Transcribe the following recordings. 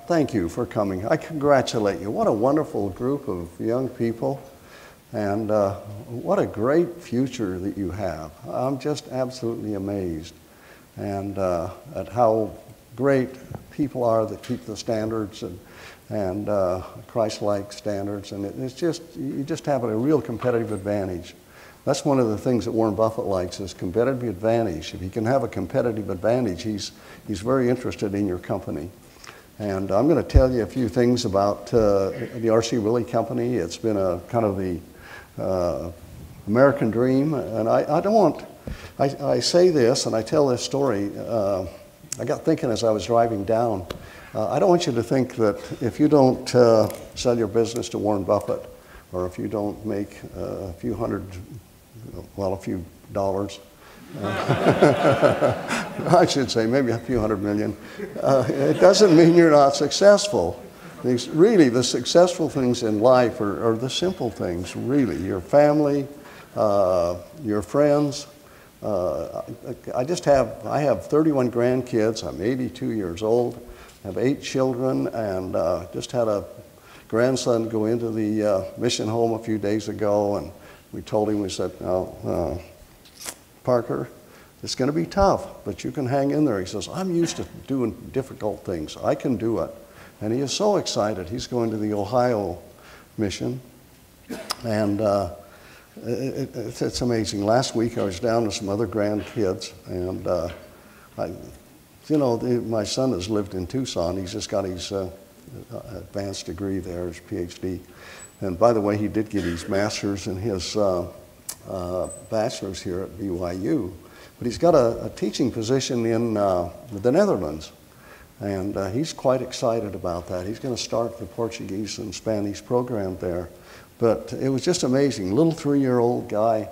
thank you for coming. I congratulate you. What a wonderful group of young people, and what a great future that you have. I'm just absolutely amazed and at how great people are that keep the standards and Christ-like standards, and it's just, you just have a real competitive advantage. That's one of the things that Warren Buffett likes, is competitive advantage. If he can have a competitive advantage, he's very interested in your company. And I'm going to tell you a few things about the RC Willey Company. It's been a kind of the American dream, and I say this and I tell this story. I got thinking as I was driving down, I don't want you to think that if you don't sell your business to Warren Buffett, or if you don't make a few dollars, I should say maybe a few $100 million, it doesn't mean you're not successful. Really, the successful things in life are the simple things, really. Your family, your friends. I have 31 grandkids. I'm 82 years old. I have 8 children, and just had a grandson go into the mission home a few days ago, and we told him, we said, "No, Parker, it's going to be tough, but you can hang in there." He says, "I'm used to doing difficult things. I can do it." And he is so excited. He's going to the Ohio mission, and it's amazing. Last week I was down with some other grandkids, and my son has lived in Tucson. He's just got his advanced degree there, his PhD. And by the way, he did get his master's and his bachelor's here at BYU. But he's got a teaching position in the Netherlands. And he's quite excited about that. He's going to start the Portuguese and Spanish program there. But it was just amazing. Little 3-year-old guy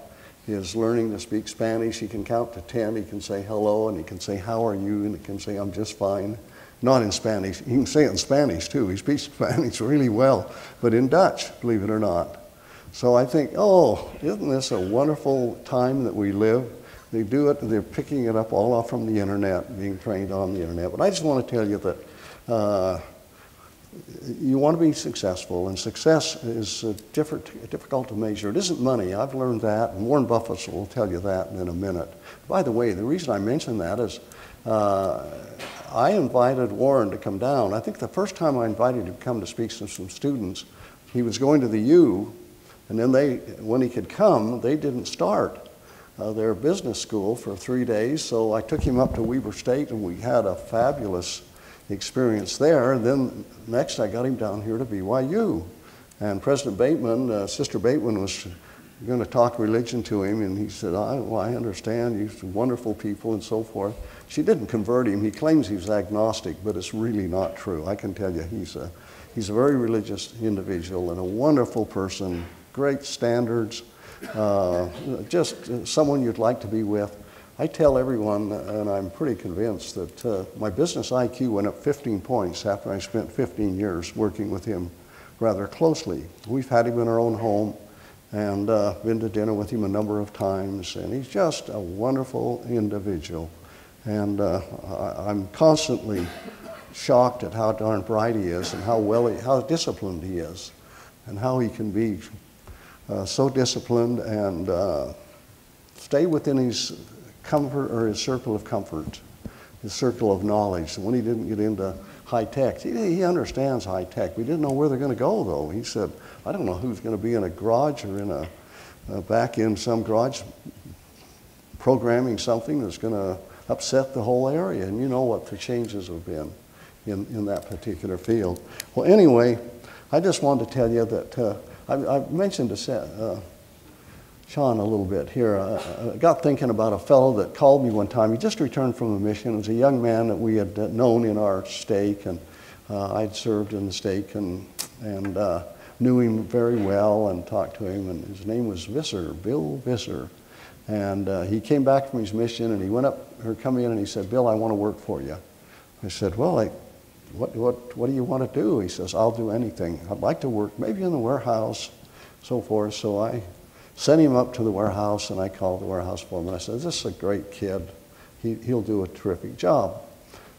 is learning to speak Spanish. He can count to 10. He can say hello, and he can say, "How are you?" And he can say, "I'm just fine." Not in Spanish. He can say it in Spanish, too. He speaks Spanish really well, but in Dutch, believe it or not. So I think, oh, isn't this a wonderful time that we live? They do it, they're picking it up all off from the internet, being trained on the internet. But I just want to tell you that you want to be successful, and success is difficult to measure. It isn't money. I've learned that, and Warren Buffett will tell you that in a minute. By the way, the reason I mention that is I invited Warren to come down. I think the first time I invited him to come to speak to some students, he was going to the U, and then when he could come, they didn't start their business school for 3 days, so I took him up to Weber State, and we had a fabulous experience there. And then next I got him down here to BYU. And President Bateman, Sister Bateman, was going to talk religion to him, and he said, I understand, you're wonderful people and so forth. She didn't convert him. He claims he's agnostic, but it's really not true. I can tell you he's a very religious individual and a wonderful person, great standards, just someone you'd like to be with. I tell everyone, and I'm pretty convinced, that my business IQ went up 15 points after I spent 15 years working with him rather closely. We've had him in our own home and been to dinner with him a number of times, and he's just a wonderful individual. And I'm constantly shocked at how darn bright he is and how disciplined he is, and how he can be so disciplined and stay within his comfort, or his circle of comfort, his circle of knowledge. When he didn't get into high tech, he understands high tech. We didn't know where they're going to go, though. He said, "I don't know who's going to be in a garage or in back in some garage programming something that's going to upset the whole area." And you know what the changes have been in that particular field. Well, anyway, I just wanted to tell you that I've mentioned to Sean a little bit here. I got thinking about a fellow that called me one time. He just returned from a mission. It was a young man that we had known in our stake, and I'd served in the stake and knew him very well and talked to him. And his name was Visser, Bill Visser. And he came back from his mission, and he come in and he said, "Bill, I want to work for you." I said, "Well, what do you want to do?" He says, "I'll do anything. I'd like to work maybe in the warehouse," so forth. So I sent him up to the warehouse, and I called the warehouse foreman. I said, "This is a great kid. He'll do a terrific job."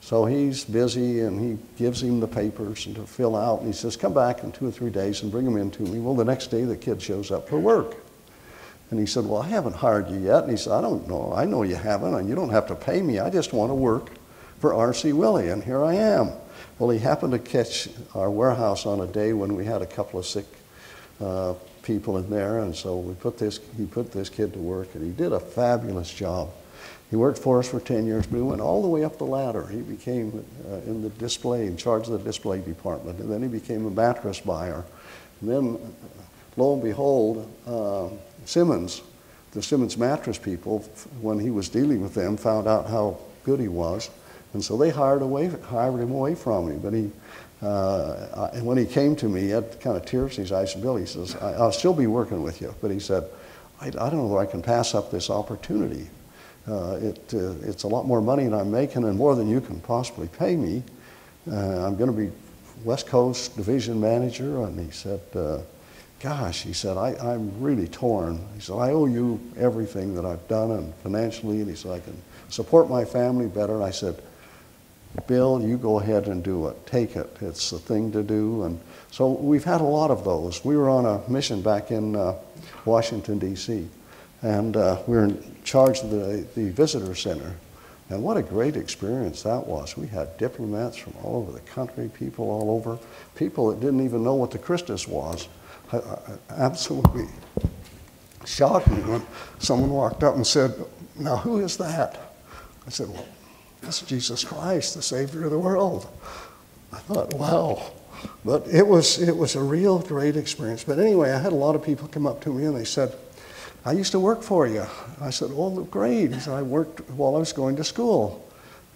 So he's busy, and he gives him the papers and to fill out, and he says, come back in 2 or 3 days and bring them in to me. Well, the next day the kid shows up for work. And he said, well, I haven't hired you yet. And he said, I don't know. I know you haven't, and you don't have to pay me. I just want to work for RC Willey, and here I am. Well, he happened to catch our warehouse on a day when we had a couple of sick people in there, and so he put this kid to work, and he did a fabulous job. He worked for us for 10 years, but he went all the way up the ladder. He became in charge of the display department, and then he became a mattress buyer. And then, lo and behold, the Simmons mattress people, when he was dealing with them, found out how good he was, and so they hired him away from me. But and when he came to me, he had kind of tears in his eyes. And Bill, he says, I'll still be working with you, but he said, I don't know whether I can pass up this opportunity. It's a lot more money than I'm making, and more than you can possibly pay me. I'm going to be West Coast division manager. And he said, gosh, he said, I'm really torn. He said, I owe you everything that I've done, and financially, and he said, I can support my family better. And I said, Bill, you go ahead and do it. Take it. It's the thing to do. And so we've had a lot of those. We were on a mission back in Washington, D.C., and we were in charge of the visitor center. And what a great experience that was. We had diplomats from all over the country, people all over, people that didn't even know what the Christus was. Absolutely shocked me when someone walked up and said, now who is that? I said, well, that's Jesus Christ, the Savior of the world. I thought, wow. But it was a real great experience. But anyway, I had a lot of people come up to me and they said, I used to work for you. I said, oh, great. He said, I worked while I was going to school.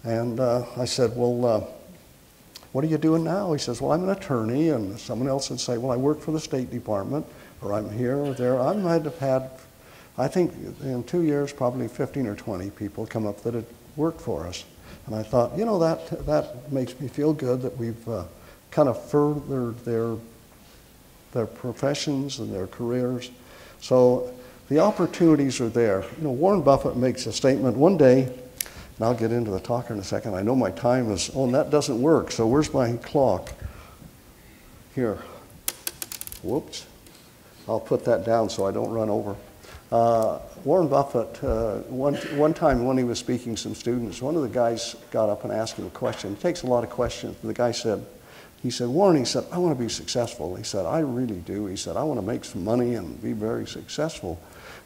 And I said, well, what are you doing now? He says, well, I'm an attorney. And someone else would say, well, I work for the State Department, or I'm here or there. I might have had, I think in 2 years, probably 15 or 20 people come up that had worked for us. And I thought, you know, that makes me feel good that we've kind of furthered their professions and their careers. So the opportunities are there. You know, Warren Buffett makes a statement one day, and I'll get into the talk in a second. I know my time is, oh, and that doesn't work, so where's my clock? Here. Whoops. I'll put that down so I don't run over. Warren Buffett, one time when he was speaking to some students, one of the guys got up and asked him a question. It takes a lot of questions. The guy said, Warren, he said, I want to be successful. He said, I really do. He said, I want to make some money and be very successful.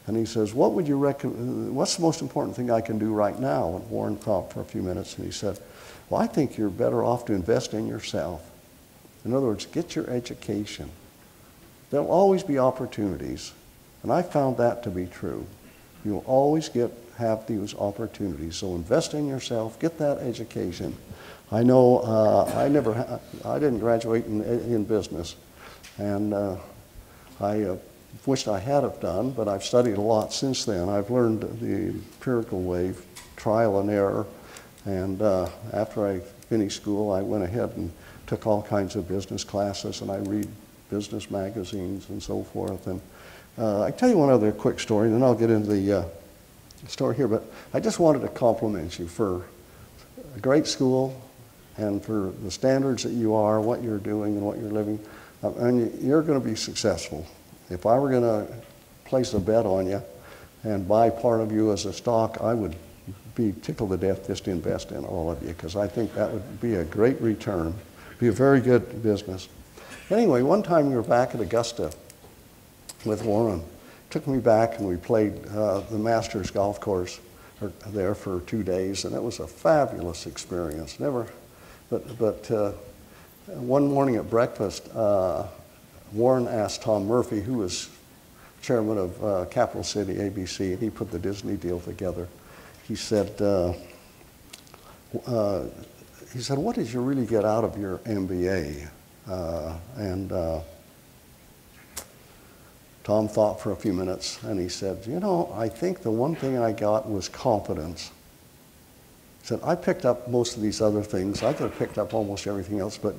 And he says, what would you what's the most important thing I can do right now? And Warren thought for a few minutes and he said, well, I think you're better off to invest in yourself. In other words, get your education. There'll always be opportunities. And I found that to be true. You'll always have these opportunities. So invest in yourself, get that education. I know I didn't graduate in business, and I wished I had have done, but I've studied a lot since then. I've learned the empirical way, trial and error, and after I finished school, I went ahead and took all kinds of business classes, and I read business magazines and so forth. And I tell you one other quick story, and then I'll get into the story here, but I just wanted to compliment you for a great school and for the standards that you are, what you're doing and what you're living. And you're going to be successful. If I were going to place a bet on you and buy part of you as a stock, I would be tickled to death just to invest in all of you, because I think that would be a great return, be a very good business. Anyway, one time we were back at Augusta with Warren. Took me back and we played the Masters golf course there for 2 days, and it was a fabulous experience. But one morning at breakfast, Warren asked Tom Murphy, who was chairman of Capital City ABC, and he put the Disney deal together. He said, what did you really get out of your MBA? Tom thought for a few minutes, and he said, you know, I think the one thing I got was confidence. He said, I picked up most of these other things. I could have picked up almost everything else, but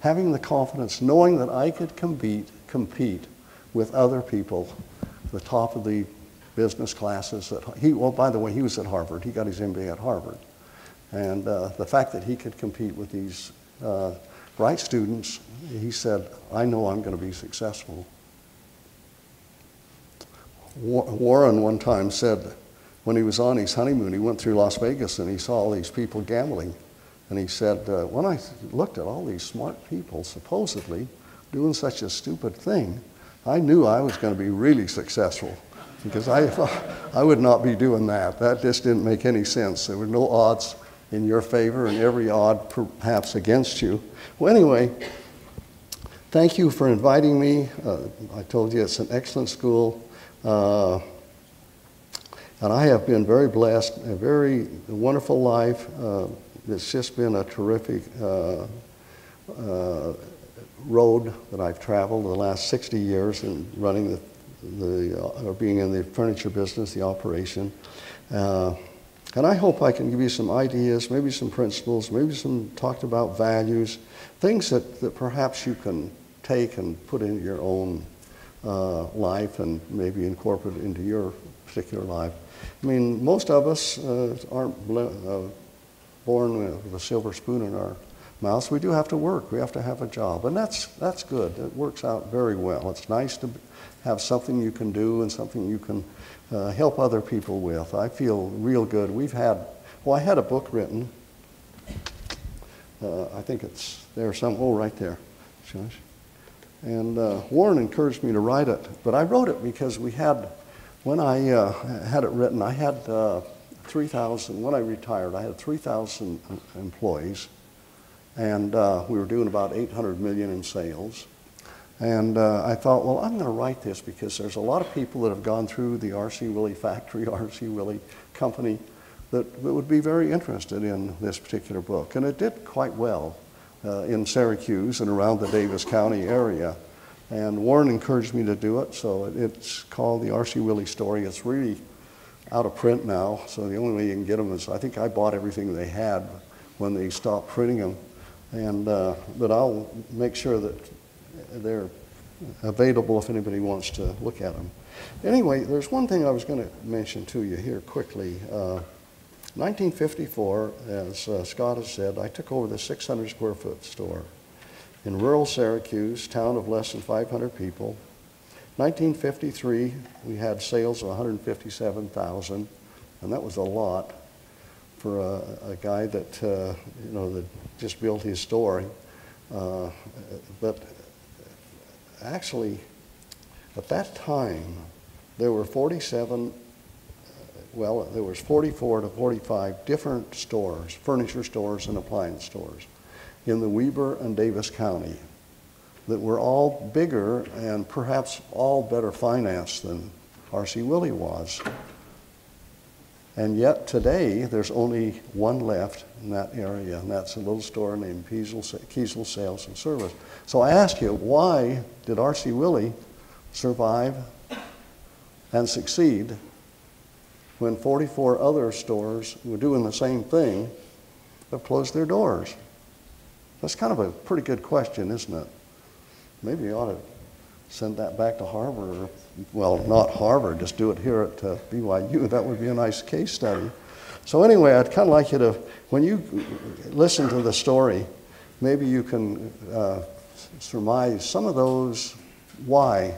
having the confidence, knowing that I could compete with other people, the top of the business classes. Well, by the way, he was at Harvard. He got his MBA at Harvard. And the fact that he could compete with these bright students, he said, I know I'm going to be successful. Warren one time said, when he was on his honeymoon, he went through Las Vegas and he saw all these people gambling. And he said, when I looked at all these smart people supposedly doing such a stupid thing, I knew I was going to be really successful, because I thought I would not be doing that. That just didn't make any sense. There were no odds in your favor and every odd perhaps against you. Well, anyway, thank you for inviting me. I told you it's an excellent school. And I have been very blessed, a very wonderful life. It's just been a terrific road that I've traveled the last 60 years in running or being in the furniture business, the operation. And I hope I can give you some ideas, maybe some principles, maybe some talked about values, things that perhaps you can take and put into your own life and maybe incorporate it into your particular life. I mean, most of us aren't born with a silver spoon in our mouths. We do have to work. We have to have a job. And that's good. It works out very well. It's nice to have something you can do and something you can help other people with. I feel real good. I had a book written. I think it's there somewhere. Oh, right there. Josh. And Warren encouraged me to write it. But I wrote it because when I had it written, I had 3,000, when I retired, I had 3,000 employees, and we were doing about 800 million in sales. And I thought, well, I'm going to write this because there's a lot of people that have gone through the RC Willey factory, RC Willey company, that would be very interested in this particular book. And it did quite well in Syracuse and around the Davis County area. And Warren encouraged me to do it, so it's called the RC Willey Story. It's really out of print now, so the only way you can get them is, I think I bought everything they had when they stopped printing them. And, but I'll make sure that they're available if anybody wants to look at them. Anyway, there's one thing I was going to mention to you here quickly. 1954, as Scott has said, I took over the 600 square foot store in rural Syracuse, town of less than 500 people. 1953, we had sales of 157,000, and that was a lot for a guy that that just built his store. But actually, at that time, there were 44 to 45 different stores, furniture stores and appliance stores, in the Weber and Davis County that were all bigger and perhaps all better financed than RC Willey was. And yet today, there's only one left in that area, and that's a little store named Kiesel Sales and Service. So I ask you, why did RC Willey survive and succeed when 44 other stores were doing the same thing have closed their doors? That's kind of a pretty good question, isn't it? Maybe you ought to send that back to Harvard, or, well, not Harvard, just do it here at BYU. That would be a nice case study. So anyway, I'd kind of like you to, when you listen to the story, maybe you can surmise some of those why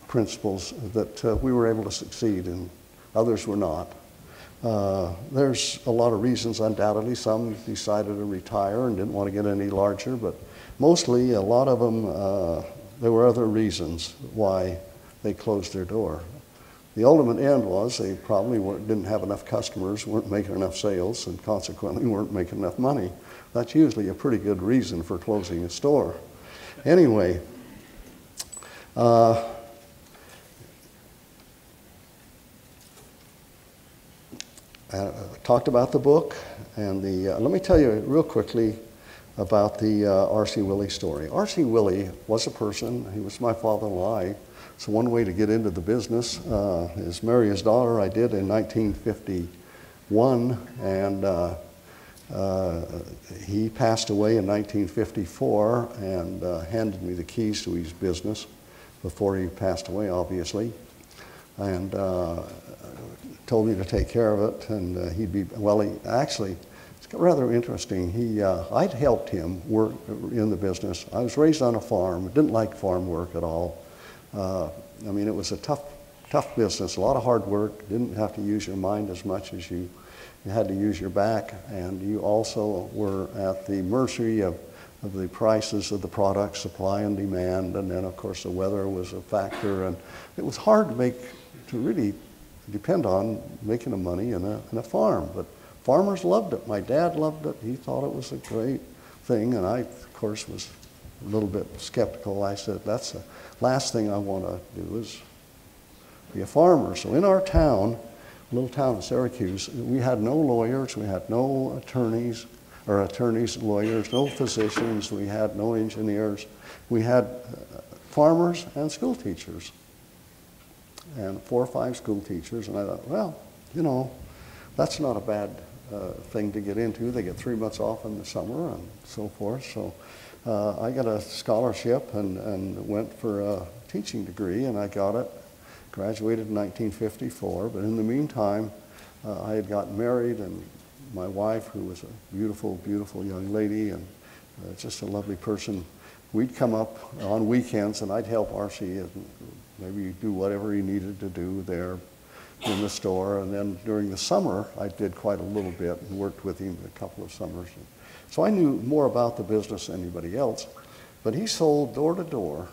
principles that we were able to succeed and others were not. There's a lot of reasons, undoubtedly. Some decided to retire and didn't want to get any larger, but mostly a lot of them, there were other reasons why they closed their door. The ultimate end was they probably didn't have enough customers, weren't making enough sales, and consequently weren't making enough money. That's usually a pretty good reason for closing a store. Anyway, I talked about the book, and let me tell you real quickly about the RC Willey story. RC Willey was a person, he was my father-in-law. So one way to get into the business is marry his daughter. I did in 1951, and he passed away in 1954 and handed me the keys to his business before he passed away, obviously, and told me to take care of it, and he'd be, well, he actually, it's It's rather interesting. I'd helped him work in the business. I was raised on a farm. Didn't like farm work at all. I mean, it was a tough business, a lot of hard work. Didn't have to use your mind as much as you had to use your back. And you also were at the mercy of the prices of the products, supply and demand. And then, of course, the weather was a factor. And it was hard to really depend on making the money in a farm. But farmers loved it. My dad loved it. He thought it was a great thing. And I, of course, was a little bit skeptical. I said, that's the last thing I want to do is be a farmer. So in our town, little town of Syracuse, we had no lawyers, we had no attorneys, lawyers, no physicians, we had no engineers. We had farmers and school teachers, and 4 or 5 school teachers. And I thought, well, you know, that's not a bad thing to get into. They get 3 months off in the summer and so forth. So I got a scholarship and went for a teaching degree, and I got it. Graduated in 1954, but in the meantime, I had gotten married, and my wife, who was a beautiful, beautiful young lady and just a lovely person, we'd come up on weekends and I'd help RC and maybe do whatever he needed to do there in the store. And then during the summer, I did quite a little bit and worked with him a couple of summers. So I knew more about the business than anybody else, but he sold door to door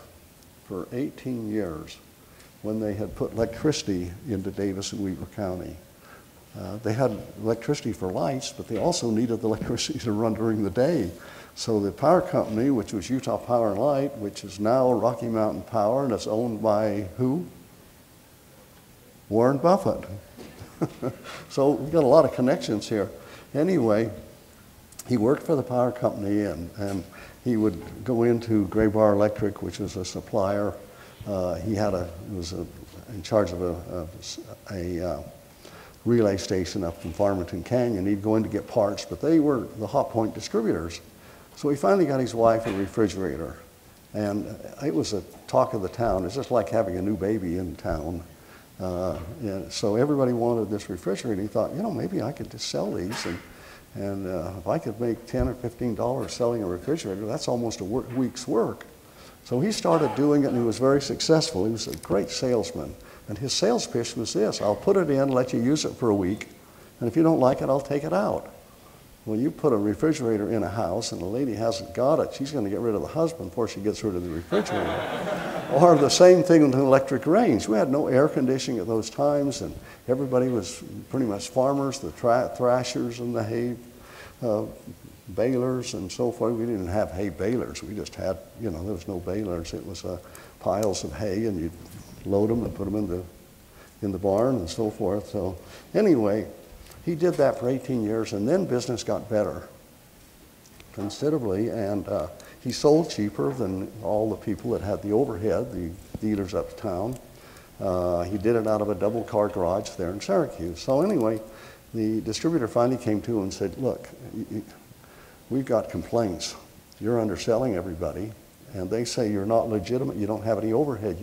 for 18 years. When they had put electricity into Davis and Weaver County. They had electricity for lights, but they also needed the electricity to run during the day. So the power company, which was Utah Power and Light, which is now Rocky Mountain Power, and it's owned by who? Warren Buffett. So we've got a lot of connections here. Anyway, he worked for the power company, and he would go into Gray Bar Electric, which was a supplier. He was in charge of a relay station up in Farmington Canyon. He'd go in to get parts, but they were the Hot Point distributors. So he finally got his wife a refrigerator, and it was a talk of the town. It's just like having a new baby in town. And so everybody wanted this refrigerator. He thought, you know, maybe I could just sell these, and if I could make $10 or $15 selling a refrigerator, that's almost a week's work. So he started doing it, and he was very successful. He was a great salesman. And his sales pitch was this: I'll put it in, let you use it for a week, and if you don't like it, I'll take it out. Well, you put a refrigerator in a house, and the lady hasn't got it, she's going to get rid of the husband before she gets rid of the refrigerator. Or the same thing with an electric range. We had no air conditioning at those times, and everybody was pretty much farmers, the thrashers and the hay balers and so forth. We didn't have hay balers. We just had, you know, there was no balers. It was piles of hay, and you'd load them and put them in the barn and so forth. So anyway, he did that for 18 years, and then business got better considerably, and he sold cheaper than all the people that had the overhead, the dealers uptown. He did it out of a double-car garage there in Syracuse. So anyway, the distributor finally came to him and said, look, we've got complaints. You're underselling everybody, and they say you're not legitimate, you don't have any overhead.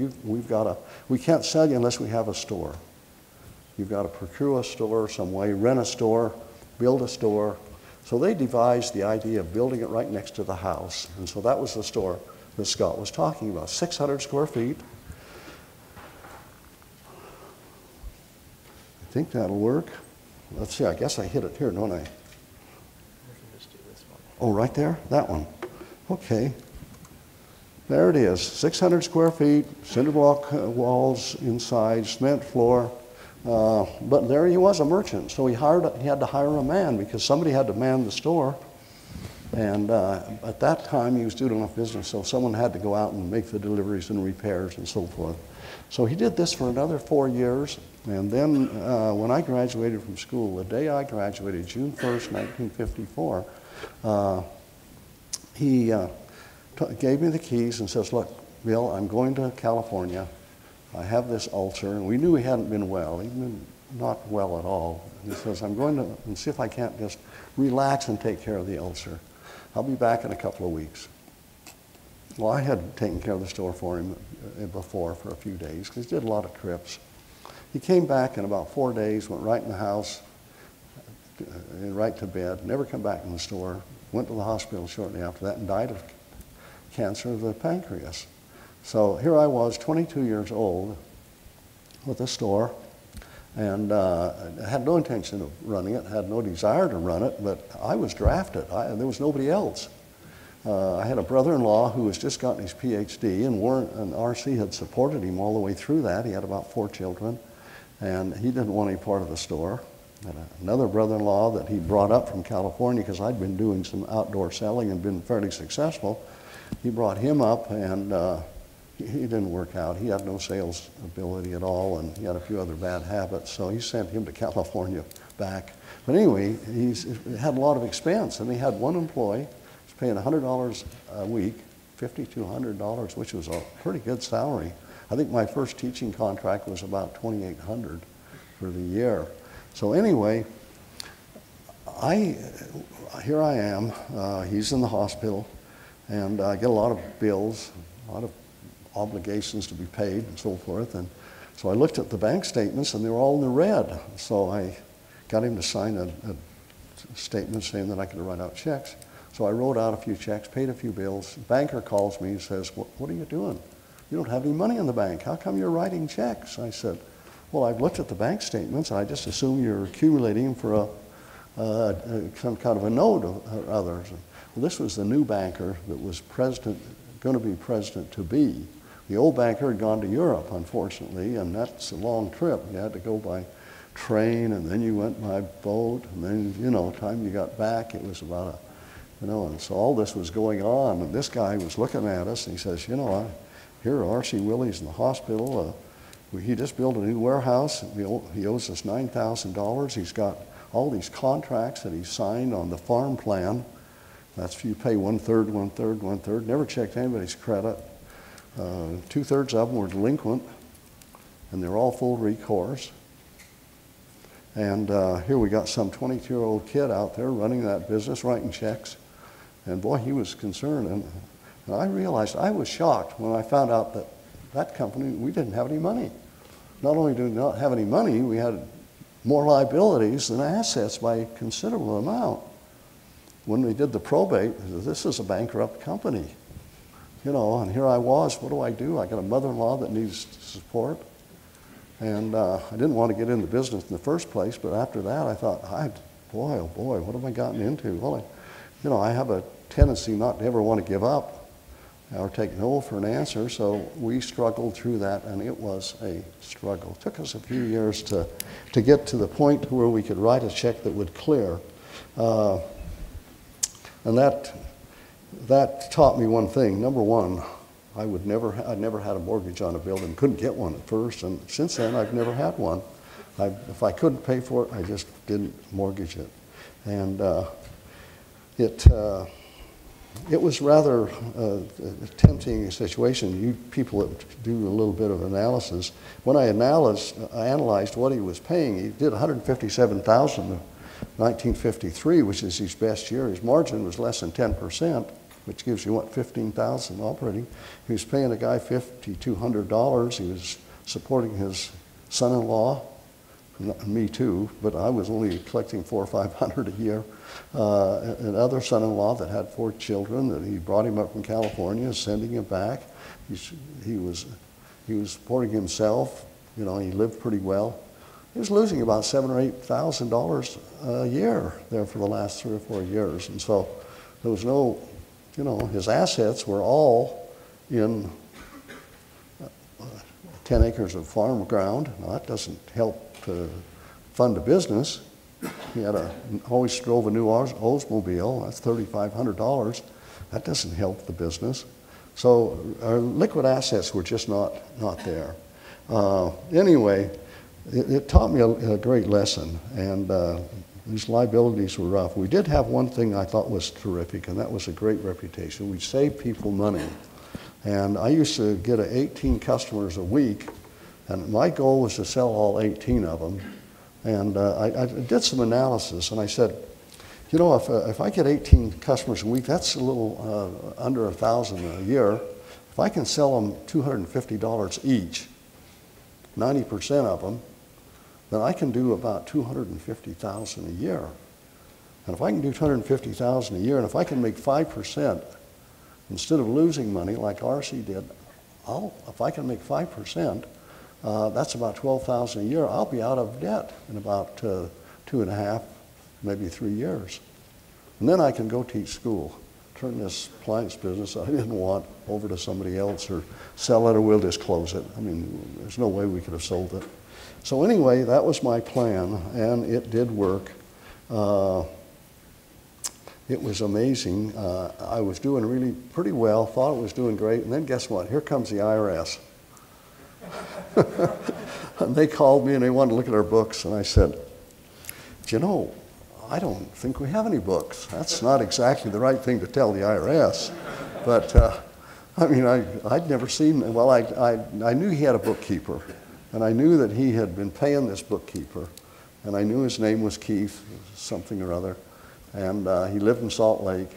We can't sell you unless we have a store. You've got to procure a store some way, rent a store, build a store. So they devised the idea of building it right next to the house. And so that was the store that Scott was talking about, 600 square feet. I think that'll work. Let's see, I guess I hit it here, don't I? Oh, right there? That one. Okay. There it is, 600 square feet, cinder block walls inside, cement floor. But there he was, a merchant. So he had to hire a man because somebody had to man the store. And at that time, he was doing enough business, so someone had to go out and make the deliveries and repairs and so forth. So he did this for another 4 years. And then when I graduated from school, the day I graduated, June 1st, 1954, he gave me the keys and says, look, Bill, I'm going to California. I have this ulcer, and we knew he hadn't been well. He'd been not well at all. And he says, I'm going to see if I can't just relax and take care of the ulcer. I'll be back in a couple of weeks. Well, I had taken care of the store for him before for a few days because he did a lot of trips. He came back in about 4 days, went right in the house, right to bed, never come back in the store, went to the hospital shortly after that and died of cancer of the pancreas. So here I was, 22 years old, with a store, and had no intention of running it, had no desire to run it, but I was drafted. There was nobody else. I had a brother-in-law who has just gotten his PhD, and Warren and RC had supported him all the way through that. He had about 4 children, and he didn't want any part of the store. And another brother-in-law that he brought up from California, because I'd been doing some outdoor selling and been fairly successful, he brought him up, and he didn't work out. He had no sales ability at all, and he had a few other bad habits, so he sent him to California back. But anyway, he had a lot of expense, and he had one employee paying $100 a week, $5,200, which was a pretty good salary. I think my first teaching contract was about $2,800 for the year. So anyway, here I am. He's in the hospital, and I get a lot of bills, a lot of obligations to be paid and so forth. And so I looked at the bank statements, and they were all in the red. So I got him to sign a statement saying that I could write out checks. So I wrote out a few checks, paid a few bills. The banker calls me and says, what are you doing? You don't have any money in the bank. How come you're writing checks? I said, well, I've looked at the bank statements. I just assume you're accumulating for some kind of a note or others. Well, this was the new banker that was going to be president-to-be. The old banker had gone to Europe, unfortunately, and that's a long trip. You had to go by train, and then you went by boat, and then, time you got back, it was about and so all this was going on, and this guy was looking at us, and he says, here RC Willey's in the hospital. He just built a new warehouse. He owes us $9,000. He's got all these contracts that he signed on the farm plan. That's if you pay 1/3, 1/3, 1/3. Never checked anybody's credit. 2/3 of them were delinquent, and they're all full recourse. And here we got some 22-year-old kid out there running that business, writing checks. And boy, he was concerned. And I realized, I was shocked when I found out that that company, we didn't have any money. Not only did we not have any money, we had more liabilities than assets by a considerable amount. When we did the probate, this is a bankrupt company. And here I was, what do? I got a mother-in-law that needs support. And I didn't want to get into business in the first place, but after that I thought, boy, oh boy, what have I gotten into? Well, I have a tendency not to ever want to give up or take no for an answer, so we struggled through that, and it was a struggle. It took us a few years to get to the point where we could write a check that would clear. And that taught me one thing. Number one, I'd never had a mortgage on a building, couldn't get one at first, and since then I've never had one. If I couldn't pay for it, I just didn't mortgage it. And it was rather a tempting situation. You people that do a little bit of analysis, when I analyzed what he was paying, he did $157,000 in 1953, which is his best year. His margin was less than 10%. Which gives you, $15,000 operating. He was paying a guy $5,200. He was supporting his son-in-law, me too, but I was only collecting $400 or $500 a year. Another son-in-law that had 4 children, that he brought him up from California, sending him back. He was supporting himself. He lived pretty well. He was losing about $7,000 or $8,000 a year there for the last 3 or 4 years, and so there was no. His assets were all in 10 acres of farm ground. Now, that doesn't help to fund a business. He always drove a new Oldsmobile. That's $3,500. That doesn't help the business. So our liquid assets were just not there. Anyway, it taught me a great lesson, and these liabilities were rough. We did have one thing I thought was terrific, and that was a great reputation. We saved people money. And I used to get 18 customers a week, and my goal was to sell all 18 of them. And I did some analysis, and I said, if I get 18 customers a week, that's a little under $1,000 a year. If I can sell them $250 each, 90% of them, then I can do about $250,000 a year. And if I can do $250,000 a year, and if I can make 5% instead of losing money like RC did, if I can make 5%, that's about $12,000 a year. I'll be out of debt in about 2.5, maybe 3 years. And then I can go teach school, turn this appliance business I didn't want over to somebody else, or sell it, or we'll just close it. I mean, there's no way we could have sold it. So anyway, that was my plan, and it did work. It was amazing. I was doing really pretty well, thought it was doing great, and then guess what? Here comes the IRS. And they called me and they wanted to look at our books, and I said, you know, I don't think we have any books. That's not exactly the right thing to tell the IRS. But I mean, I'd never seen, well, I knew he had a bookkeeper, and I knew that he had been paying this bookkeeper, and I knew his name was Keith, something or other, and he lived in Salt Lake.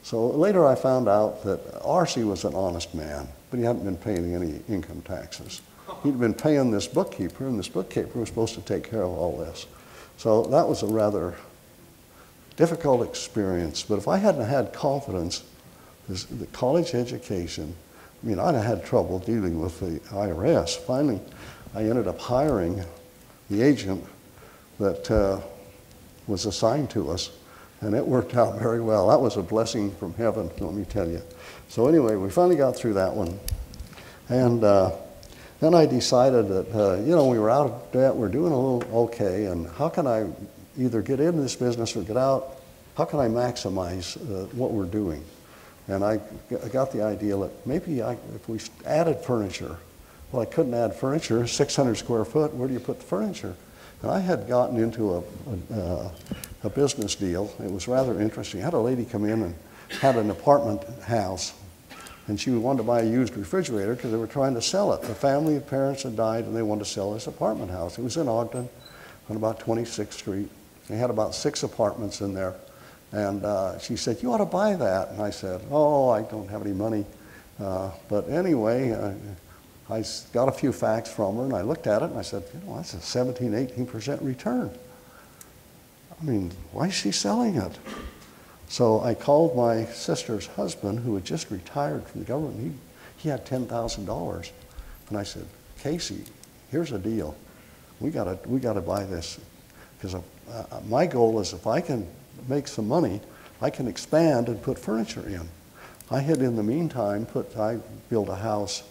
So later I found out that RC was an honest man, but he hadn't been paying any income taxes. He'd been paying this bookkeeper, and this bookkeeper was supposed to take care of all this. So that was a rather difficult experience, but if I hadn't had confidence, the college education, I mean, I'd have had trouble dealing with the IRS. Finally, I ended up hiring the agent that was assigned to us, and it worked out very well. That was a blessing from heaven, let me tell you. So anyway, we finally got through that one, and then I decided that, you know, we were out of debt, we're doing a little okay, and how can I either get into this business or get out? How can I maximize what we're doing? And I got the idea that maybe if we added furniture, well, I couldn't add furniture, 600 square foot, where do you put the furniture? And I had gotten into a business deal. It was rather interesting. I had a lady come in and had an apartment house, and she wanted to buy a used refrigerator because they were trying to sell it. The family, the parents had died, and they wanted to sell this apartment house. It was in Ogden on about 26th Street. They had about 6 apartments in there. And she said, you ought to buy that. And I said, oh, I don't have any money. But anyway, I got a few facts from her, and I looked at it, and I said, you know, that's a 17, 18% return. I mean, why is she selling it? So I called my sister's husband, who had just retired from the government. He had $10,000. And I said, Casey, here's a deal. We gotta buy this. Because my goal is if I can make some money, I can expand and put furniture in. I had, in the meantime, I built a house.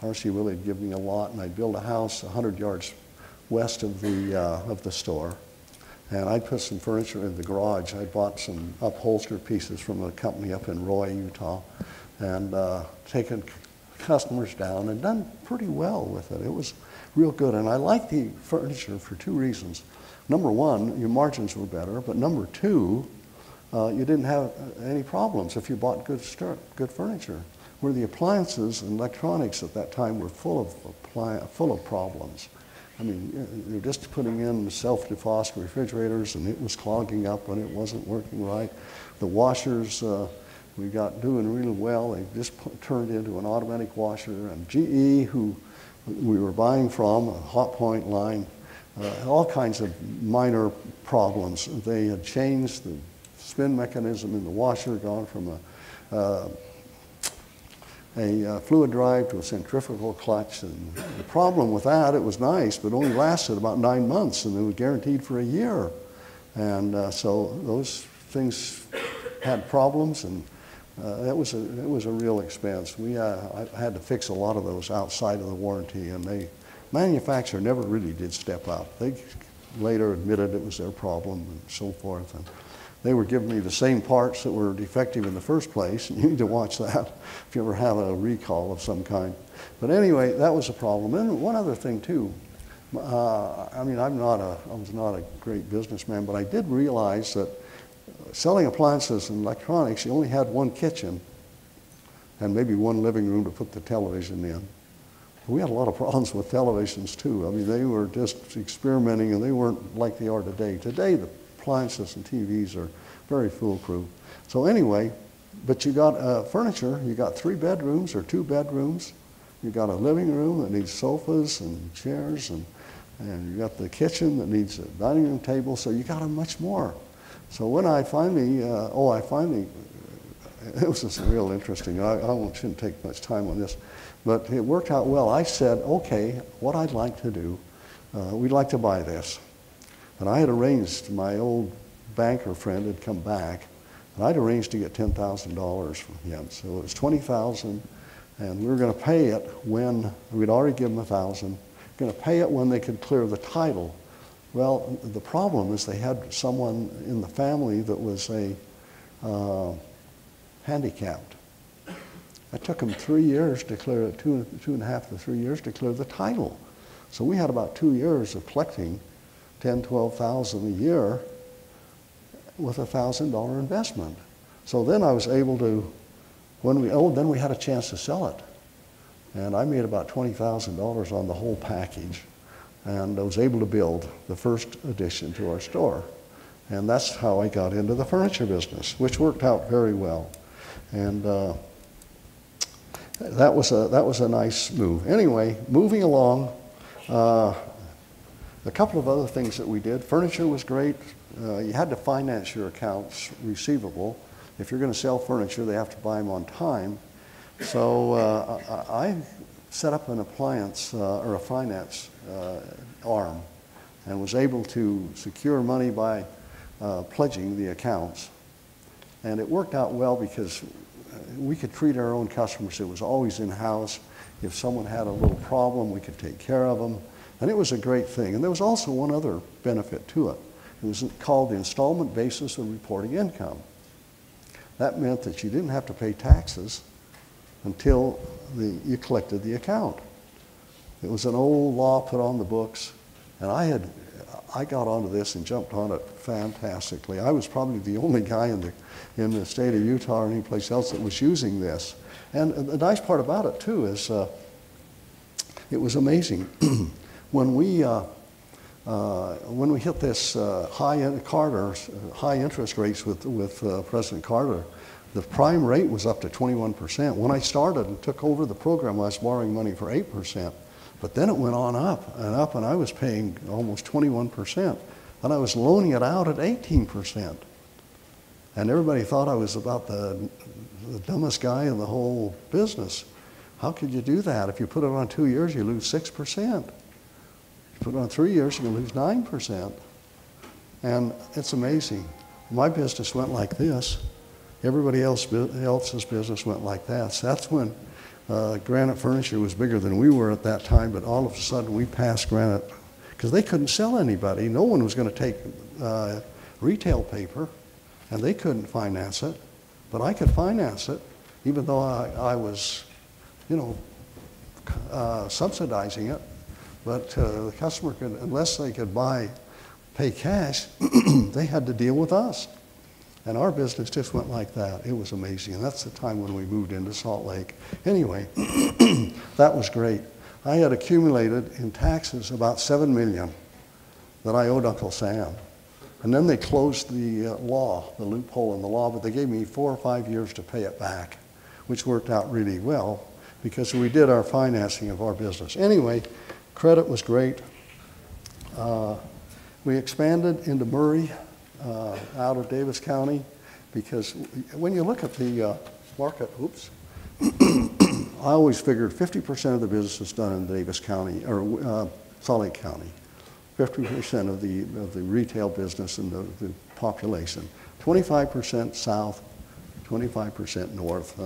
RC Willey had given me a lot, and I built a house 100 yards west of the store. And I put some furniture in the garage. I bought some upholstered pieces from a company up in Roy, Utah, and taken customers down and done pretty well with it. It was real good, and I liked the furniture for 2 reasons. Number one, your margins were better, but number 2, you didn't have any problems if you bought good furniture. Where the appliances and electronics at that time were full of problems. I mean, you're just putting in self-defrost refrigerators, and it was clogging up when it wasn't working right. The washers, we got doing really well. They just turned into an automatic washer. And GE, who we were buying from, a Hot Point line, all kinds of minor problems. They had changed the spin mechanism in the washer, gone from a fluid drive to a centrifugal clutch. And the problem with that, it was nice, but only lasted about 9 months, and it was guaranteed for a year. And so those things had problems, and it was a real expense. I had to fix a lot of those outside of the warranty, and manufacturer never really did step up. They later admitted it was their problem and so forth. And they were giving me the same parts that were defective in the first place. You need to watch that if you ever have a recall of some kind. But anyway, that was a problem. And one other thing too, I mean, I was not a great businessman, but I did realize that selling appliances and electronics, you only had one kitchen and maybe one living room to put the television in. We had a lot of problems with televisions too. I mean, they were just experimenting, and they weren't like they are today. Today, the appliances and TVs are very foolproof. So anyway, but you got furniture. You got 3 bedrooms or 2 bedrooms. You got a living room that needs sofas and chairs, and you got the kitchen that needs a dining room table. So you got much more. So when I finally, it was just real interesting. I shouldn't take much time on this, but it worked out well. I said, okay, what I'd like to do, we'd like to buy this. And I had arranged, my old banker friend had come back, and I'd arranged to get $10,000 from him. So it was $20,000, and we were going to pay it when, we'd already given them $1,000, going to pay it when they could clear the title. Well, the problem is they had someone in the family that was handicapped. It took them 3 years to clear it, two and a half to 3 years to clear the title. So we had about 2 years of collecting $10,000, $12,000 a year with a $1,000 investment. So then I was able to, then we had a chance to sell it. And I made about $20,000 on the whole package. And I was able to build the first addition to our store. And that's how I got into the furniture business, which worked out very well. And that was a nice move. Anyway, moving along, a couple of other things that we did. Furniture was great. You had to finance your accounts receivable. If you're going to sell furniture, they have to buy them on time. So I set up an appliance or a finance arm and was able to secure money by pledging the accounts. And it worked out well because we could treat our own customers. It was always in-house. If someone had a little problem, we could take care of them. And it was a great thing. And there was also one other benefit to it. It was called the installment basis of reporting income. That meant that you didn't have to pay taxes until you collected the account. It was an old law put on the books, and I got onto this and jumped on it fantastically. I was probably the only guy in the state of Utah or any place else that was using this. And the nice part about it too is it was amazing. When we hit this high interest rates with President Carter, the prime rate was up to 21%. When I started and took over the program, I was borrowing money for 8%. But then it went on up, and I was paying almost 21%. And I was loaning it out at 18%. And everybody thought I was about the dumbest guy in the whole business. How could you do that? If you put it on 2 years, you lose 6%. If you put it on 3 years, you lose 9%. And it's amazing. My business went like this. Everybody else's business went like that. So that's when Granite Furniture was bigger than we were at that time, but all of a sudden we passed Granite because they couldn't sell anybody. No one was going to take retail paper, and they couldn't finance it. But I could finance it, even though I was, subsidizing it. But the customer could, unless they could pay cash, they had to deal with us. And our business just went like that. It was amazing. And that's the time when we moved into Salt Lake. Anyway, that was great. I had accumulated in taxes about $7 million that I owed Uncle Sam. And then they closed the loophole in the law, but they gave me 4 or 5 years to pay it back, which worked out really well because we did our financing of our business. Anyway, credit was great. We expanded into Murray, out of Davis County, because when you look at the market, I always figured 50% of the business is done in Davis County, or Salt Lake County. 50% of the retail business and the population. 25% south, 25% north.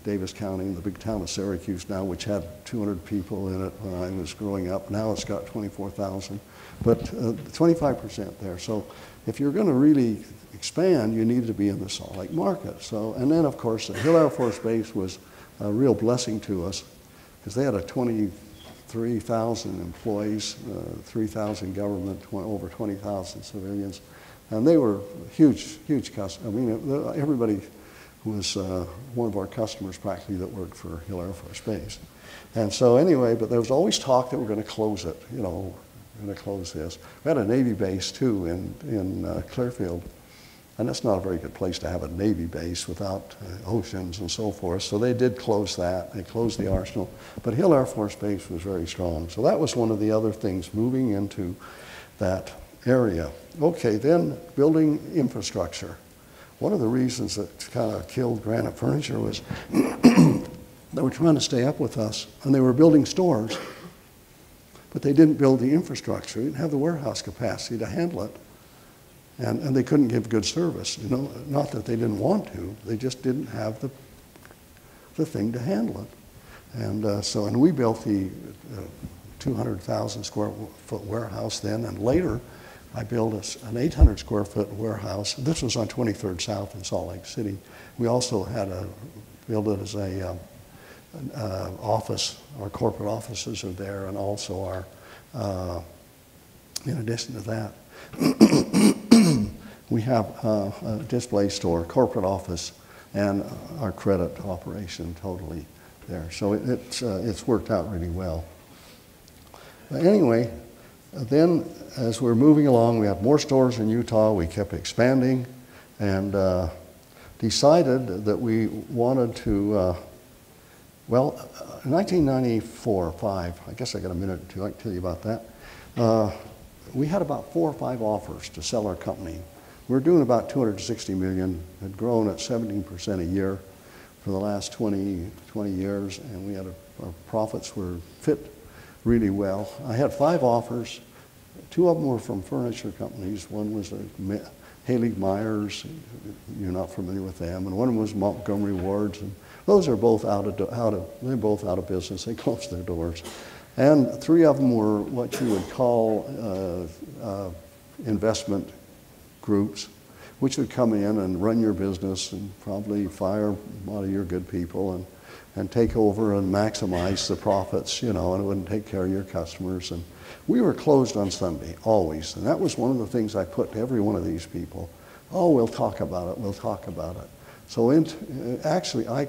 Davis County, the big town of Syracuse now, which had 200 people in it when I was growing up. Now it's got 24,000, but 25% there. So if you're going to really expand, you need to be in the Salt Lake market. So, and then of course, the Hill Air Force Base was a real blessing to us because they had a 23,000 employees, 3,000 government, over 20,000 civilians, and they were huge customers. I mean, everybody was one of our customers practically that worked for Hill Air Force Base. And so anyway, but there was always talk that we're going to close it, we're going to close this. We had a Navy base too in Clearfield, and that's not a very good place to have a Navy base without oceans and so forth. So they did close that. They closed the arsenal. But Hill Air Force Base was very strong. So that was one of the other things moving into that area. Okay, then building infrastructure. One of the reasons that kind of killed Granite Furniture was they were trying to stay up with us, and they were building stores, but they didn't build the infrastructure. They didn't have the warehouse capacity to handle it, and they couldn't give good service. You know, not that they didn't want to, they just didn't have the thing to handle it. And we built the 200,000 square foot warehouse then, and later I built an 800 square foot warehouse. This was on 23rd South in Salt Lake City. We also had built it as a office. Our corporate offices are there, and also in addition to that, we have a display store, corporate office, and our credit operation totally there. So it's worked out really well. But anyway, then as we're moving along, we had more stores in Utah. We kept expanding, and decided that we wanted to, in 1994 or 5, I guess I got a minute or two, I can tell you about that. We had about 4 or 5 offers to sell our company. We were doing about $260 million, had grown at 17% a year for the last 20 years, and our profits were fit really well. I had 5 offers. 2 of them were from furniture companies. One was Haley Myers, you're not familiar with them, and one was Montgomery Ward's, and those are both they're both out of business. They closed their doors. And 3 of them were what you would call investment groups, which would come in and run your business and probably fire a lot of your good people and take over and maximize the profits, you know, and it wouldn't take care of your customers. And we were closed on Sunday, always. And that was one of the things I put to every one of these people. Oh, we'll talk about it, we'll talk about it. So actually, I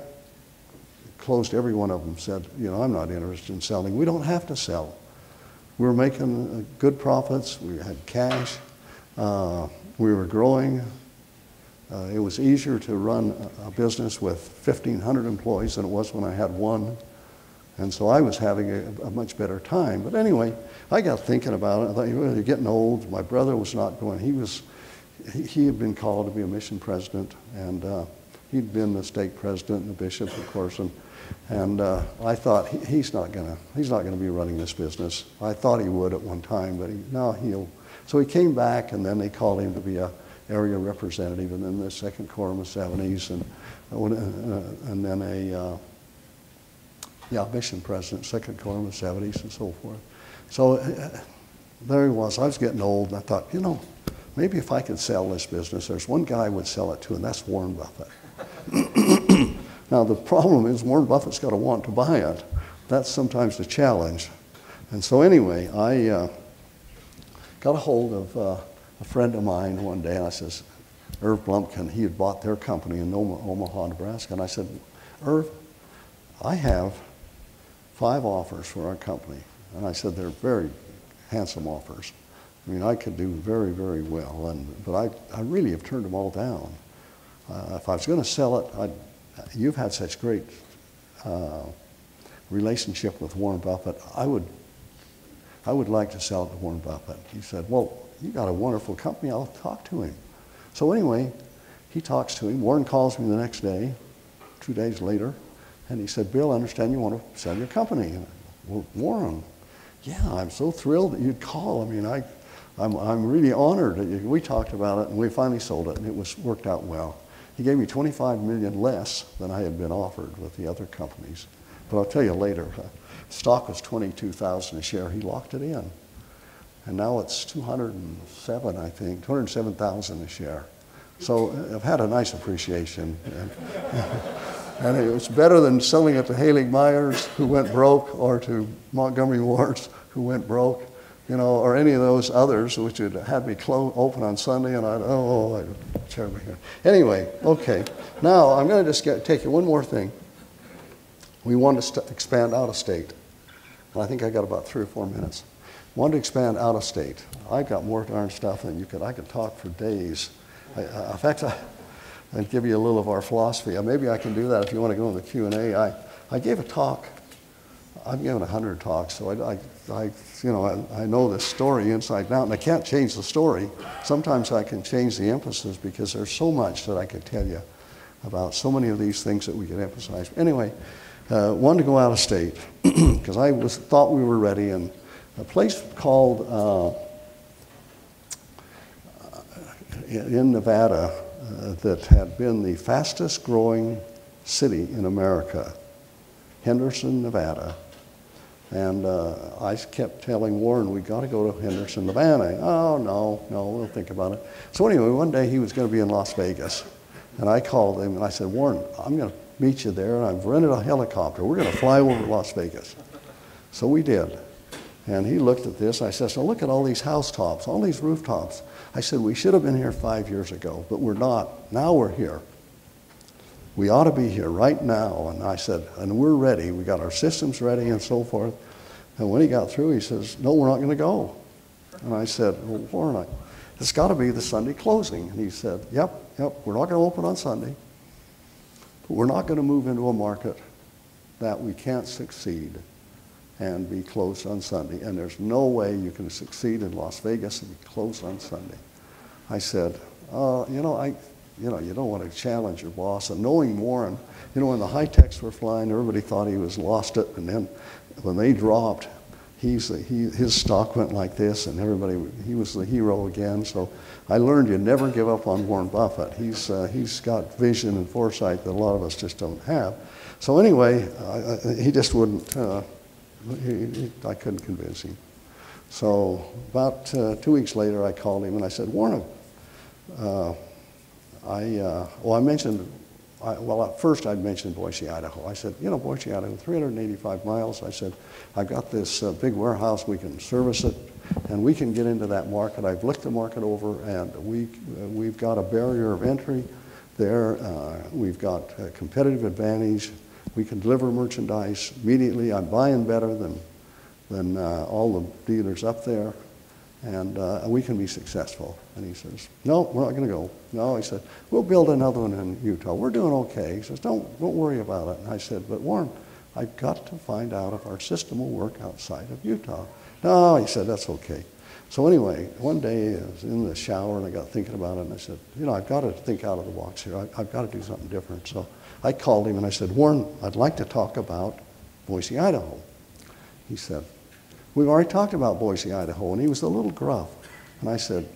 closed every one of them, said, you know, I'm not interested in selling. We don't have to sell. We were making good profits, we had cash, we were growing. It was easier to run a business with 1,500 employees than it was when I had 1. And so I was having a much better time. But anyway, I got thinking about it. I thought, you're getting old. My brother was not going. He had been called to be a mission president, and he'd been the stake president and the bishop, of course. And I thought, he's not gonna be running this business. I thought he would at one time, but so he came back, and then they called him to be a area representative, and then the second quorum of 70s, and then mission president, second quorum of 70s, and so forth. So there he was. I was getting old, and I thought, you know, maybe if I could sell this business, there's one guy I would sell it to, and that's Warren Buffett. Now, the problem is Warren Buffett's got to want to buy it. That's sometimes the challenge. And so anyway, I got a hold of a friend of mine one day, and I says, Irv Blumpkin, he had bought their company in Omaha, Nebraska, and I said, Irv, I have 5 offers for our company. And I said, they're very handsome offers. I mean, I could do very, very well, but I really have turned them all down. If I was going to sell it, you've had such great relationship with Warren Buffett, I would like to sell it to Warren Buffett. He said, well, you got a wonderful company, I'll talk to him. So anyway, he talks to him. Warren calls me the next day, 2 days later, and he said, Bill, I understand you want to sell your company. And well, Warren, yeah, I'm so thrilled that you'd call. I mean, I'm really honored. We talked about it, and we finally sold it, and it worked out well. He gave me $25 million less than I had been offered with the other companies. But I'll tell you later, stock was $22,000 a share. He locked it in. And now it's 207, I think, 207,000 a share. So I've had a nice appreciation. And it was better than selling it to Haley Myers, who went broke, or to Montgomery Ward's, who went broke, you know, or any of those others, which had had me open on Sunday, and I'd terribly. Anyway, okay. Now I'm going to just take you one more thing. We want to expand out of state. And I think I got about 3 or 4 minutes. Want to expand out of state. I've got more darn stuff than I could talk for days. In fact, I'd give you a little of our philosophy. Maybe I can do that if you want to go in the Q&A. I gave a talk. I've given 100 talks, so I know this story inside out, and I can't change the story. Sometimes I can change the emphasis because there's so much that I could tell you about so many of these things that we could emphasize. Anyway, wanted to go out of state because I thought we were ready, and a place called in Nevada that had been the fastest growing city in America, Henderson, Nevada. And I kept telling Warren, we got to go to Henderson, Nevada. Oh, no, we'll think about it. So anyway, one day he was going to be in Las Vegas. And I called him and I said, Warren, I'm going to meet you there, and I've rented a helicopter. We're going to fly over Las Vegas. So we did. And he looked at this. I said, so look at all these housetops, all these rooftops. I said, we should have been here 5 years ago, but we're not. Now we're here. We ought to be here right now. And I said, and we're ready. We got our systems ready and so forth. And when he got through, he says, no, we're not going to go. And I said, well, Warren, it's got to be the Sunday closing. And he said, yep, we're not going to open on Sunday. But we're not going to move into a market that we can't succeed and be closed on Sunday. And there's no way you can succeed in Las Vegas and be closed on Sunday. I said, you don't want to challenge your boss. And knowing Warren, when the high-techs were flying, everybody thought he was lost it. And then when they dropped, his stock went like this, and he was the hero again. So I learned you never give up on Warren Buffett. He's got vision and foresight that a lot of us just don't have. So anyway, he just wouldn't, I couldn't convince him. So about 2 weeks later, I called him and I said, Warren, at first I'd mentioned Boise, Idaho. I said, Boise, Idaho, 385 miles. I said, I've got this big warehouse, we can service it, and we can get into that market. I've looked the market over, and we've got a barrier of entry there. We've got a competitive advantage. We can deliver merchandise immediately. I'm buying better than all the dealers up there. And we can be successful. And he says, no, we're not going to go. No, he said, we'll build another one in Utah. We're doing okay. He says, don't worry about it. And I said, but Warren, I've got to find out if our system will work outside of Utah. No, he said, that's okay. So anyway, one day I was in the shower and I got thinking about it, and I said, I've got to think out of the box here. I've got to do something different. So I called him and I said, Warren, I'd like to talk about Boise, Idaho. He said, we've already talked about Boise, Idaho, and he was a little gruff. And I said,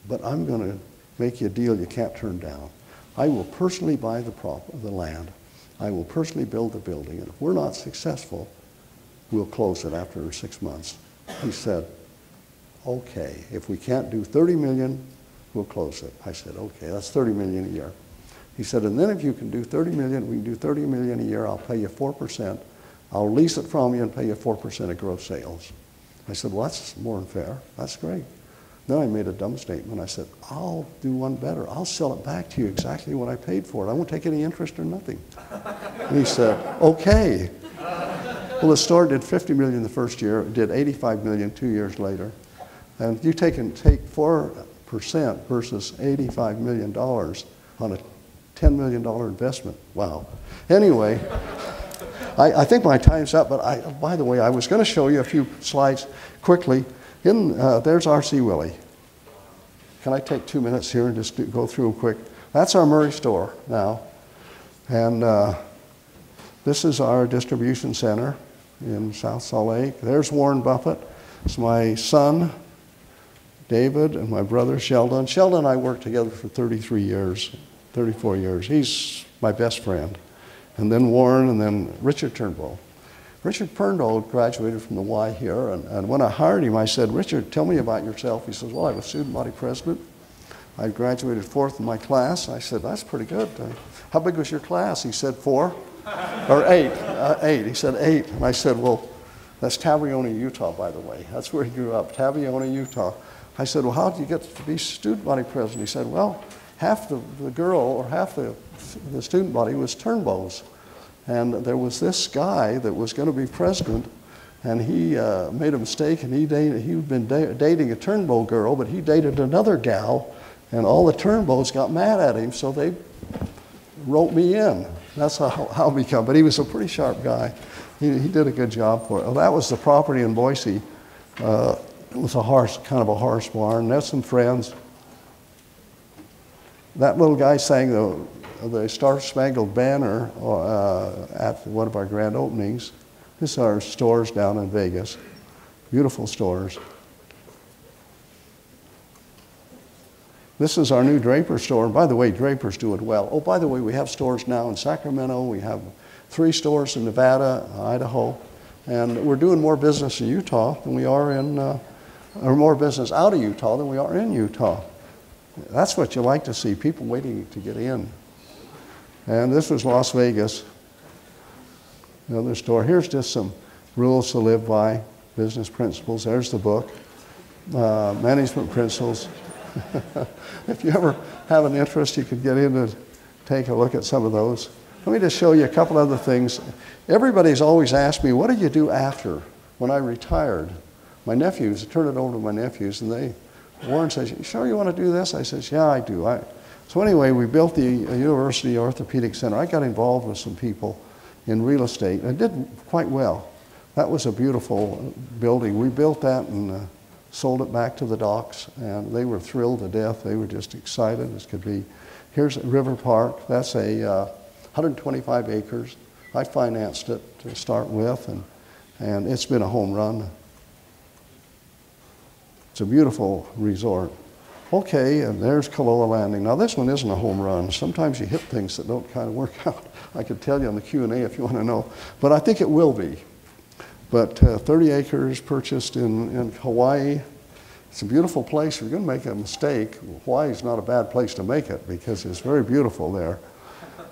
but I'm going to make you a deal you can't turn down. I will personally buy the land. I will personally build the building, and if we're not successful, we'll close it after 6 months. He said, okay, if we can't do 30 million, we'll close it. I said, okay, that's 30 million a year. He said, and then if you can do 30 million, we can do 30 million a year, I'll pay you 4%. I'll lease it from you and pay you 4% of gross sales. I said, well, that's more than fair. That's great. Then I made a dumb statement. I said, I'll do one better. I'll sell it back to you exactly what I paid for it. I won't take any interest or nothing. And he said, okay. Well, the store did 50 million the first year. It did 85 million 2 years later. And you take 4% versus $85 million on a $10 million investment. Wow. Anyway, I think my time's up, but by the way, I was going to show you a few slides quickly. There's RC Willey. Can I take 2 minutes here and just go through them quick? That's our Murray store now. And this is our distribution center in South Salt Lake. There's Warren Buffett. It's my son, David, and my brother, Sheldon. Sheldon and I worked together for 34 years. He's my best friend. And then Warren, and then Richard Turnbull. Richard Turnbull graduated from the Y here, and when I hired him, I said, Richard, tell me about yourself. He says, well, I was student body president. I graduated 4th in my class. I said, that's pretty good. How big was your class? He said 4 or 8. 8. He said 8. And I said, well, that's Taviona, Utah, by the way. That's where he grew up, Taviona, Utah. I said, well, how did you get to be student body president? He said, well, half the girl or half the student body was Turnbow's. And there was this guy that was going to be president, and he made a mistake, and he'd been dating a Turnbow girl, but he dated another gal, and all the Turnbows got mad at him, so they wrote me in. That's how it became. But he was a pretty sharp guy. He did a good job for it. Well, that was the property in Boise It was kind of a horse barn. There's some friends. That little guy sang the Star Spangled Banner at one of our grand openings. This is our stores down in Vegas. Beautiful stores. This is our new Draper store. And by the way, Draper's doing well. Oh, by the way, we have stores now in Sacramento. We have 3 stores in Nevada, Idaho. And we're doing more business in Utah than we are in, or more business out of Utah than we are in Utah. That's what you like to see, people waiting to get in. And this was Las Vegas. Another store. Here's just some rules to live by, business principles. There's the book, management principles. If you ever have an interest, you could get in and take a look at some of those. Let me just show you a couple other things. Everybody's always asked me, what did you do after, when I retired? My nephews, I turned it over to my nephews, and Warren says, you sure you want to do this? I says, yeah, I do. So anyway, we built the University Orthopedic Center. I got involved with some people in real estate, and did quite well. That was a beautiful building. We built that and sold it back to the docks, and they were thrilled to death. They were just excited as could be. Here's River Park. That's 125 acres. I financed it to start with, and it's been a home run. It's a beautiful resort. Okay, and there's Kaloa Landing. Now this one isn't a home run. Sometimes you hit things that don't kind of work out. I could tell you on the Q&A if you want to know, but I think it will be. But 30 acres purchased in Hawaii. It's a beautiful place. If you're going to make a mistake, Hawaii's not a bad place to make it because it's very beautiful there.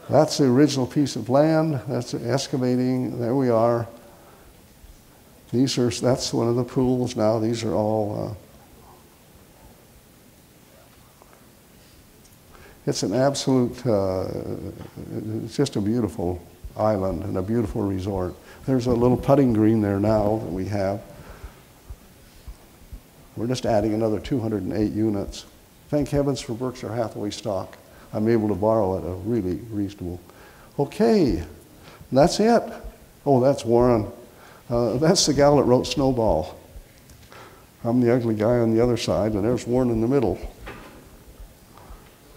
That's the original piece of land. That's excavating. There we are. That's one of the pools now. These are all, it's an absolute, it's just a beautiful island and a beautiful resort. There's a little putting green there now that we have. We're just adding another 208 units. Thank heavens for Berkshire Hathaway stock. I'm able to borrow at a really reasonable. Okay, that's it. Oh, that's Warren. That's the gal that wrote Snowball. I'm the ugly guy on the other side, and there's Warren in the middle.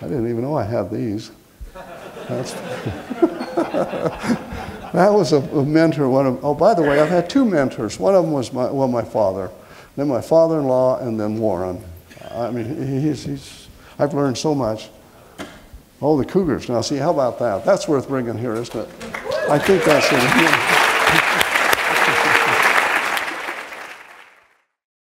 I didn't even know I had these. That was a mentor. Oh, by the way, I've had 2 mentors. One of them was my father, then my father-in-law, and then Warren. I mean, I've learned so much. Oh, the Cougars. Now, see, how about that? That's worth bringing here, isn't it? I think that's it.